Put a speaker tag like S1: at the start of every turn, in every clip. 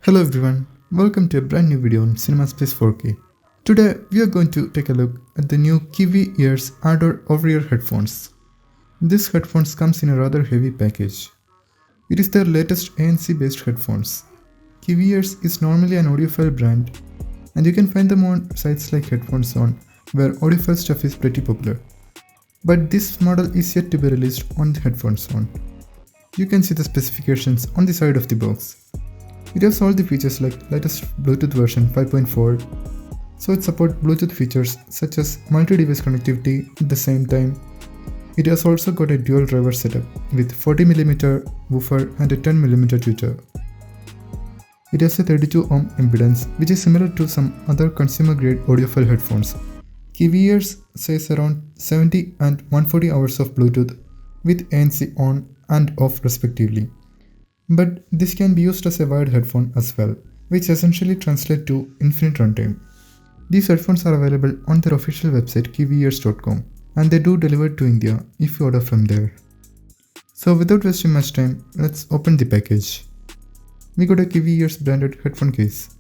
S1: Hello everyone, welcome to a brand new video on CinemaSpace 4K. Today we are going to take a look at the new Kiwi Ears Ardor over-ear headphones. This headphones comes in a rather heavy package. It is their latest ANC based headphones. Kiwi Ears is normally an audiophile brand and you can find them on sites like Headphones On where audiophile stuff is pretty popular. But this model is yet to be released on the Headphones On. You can see the specifications on the side of the box. It has all the features like latest Bluetooth version 5.4, so it supports Bluetooth features such as multi-device connectivity at the same time. It has also got a dual driver setup with 40mm woofer and a 10mm tweeter. It has a 32 ohm impedance which is similar to some other consumer grade audiophile headphones. Kiwi Ears says around 70 and 140 hours of Bluetooth with ANC on and off respectively. But this can be used as a wired headphone as well, which essentially translates to infinite runtime. These headphones are available on their official website kiwiears.com and they do deliver to India if you order from there. So without wasting much time, let's open the package. We got a Kiwi Ears branded headphone case.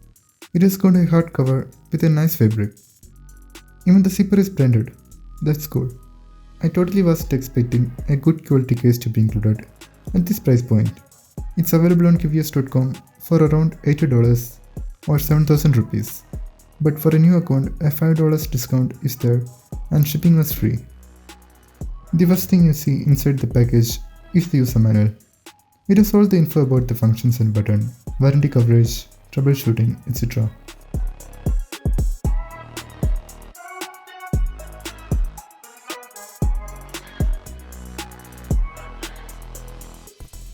S1: It has got a hard cover with a nice fabric. Even the zipper is branded. That's cool. I totally wasn't expecting a good quality case to be included at this price point. It's available on kiwiears.com for around $80 or 7,000 rupees. But for a new account, a $5 discount is there and shipping was free. The first thing you see inside the package is the user manual. It has all the info about the functions and button, warranty coverage, troubleshooting, etc.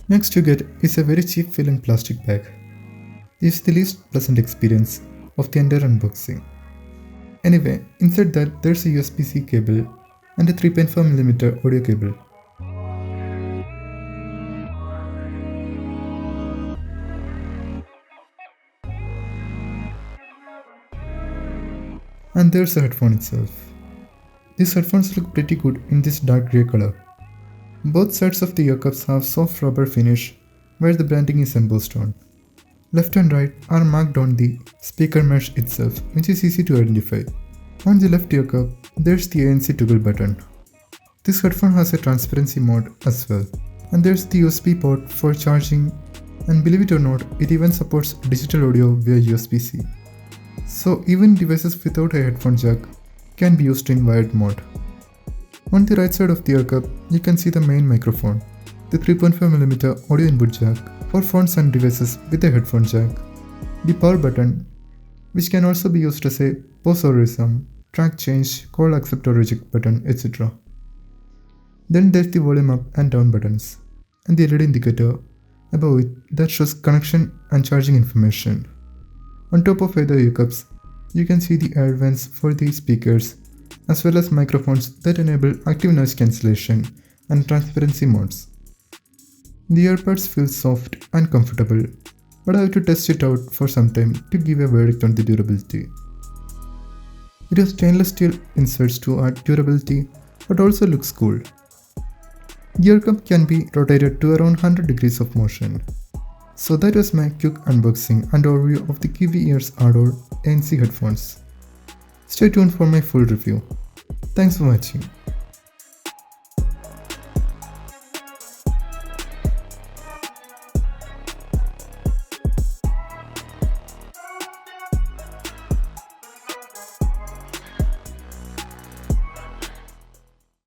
S1: Next you get is a very cheap feeling plastic bag. This is the least pleasant experience of the entire unboxing. Anyway, inside that there's a USB-C cable and a 3.5mm audio cable. And there's the headphone itself. These headphones look pretty good in this dark grey color. Both sides of the ear cups have soft rubber finish where the branding is embossed on. Left and right are marked on the speaker mesh itself, which is easy to identify. On the left ear cup, there's the ANC toggle button. This headphone has a transparency mode as well. And there's the USB port for charging, and believe it or not, it even supports digital audio via USB-C. So even devices without a headphone jack can be used in wired mode. On the right side of the ear cup, you can see the main microphone, the 3.5mm audio input jack for phones and devices with a headphone jack, the power button, which can also be used as a pause or resume, track change, call accept or reject button, etc. Then there's the volume up and down buttons, and the LED indicator above it that shows connection and charging information. On top of either ear cups, you can see the air vents for the speakers, as well as microphones that enable active noise cancellation and transparency modes. The earbuds feel soft and comfortable, but I have to test it out for some time to give a verdict on the durability. It has stainless steel inserts to add durability, but also looks cool. The ear cup can be rotated to around 100 degrees of motion. So that was my quick unboxing and overview of the Kiwi Ears Ardor ANC headphones. Stay tuned for my full review. Thanks for watching.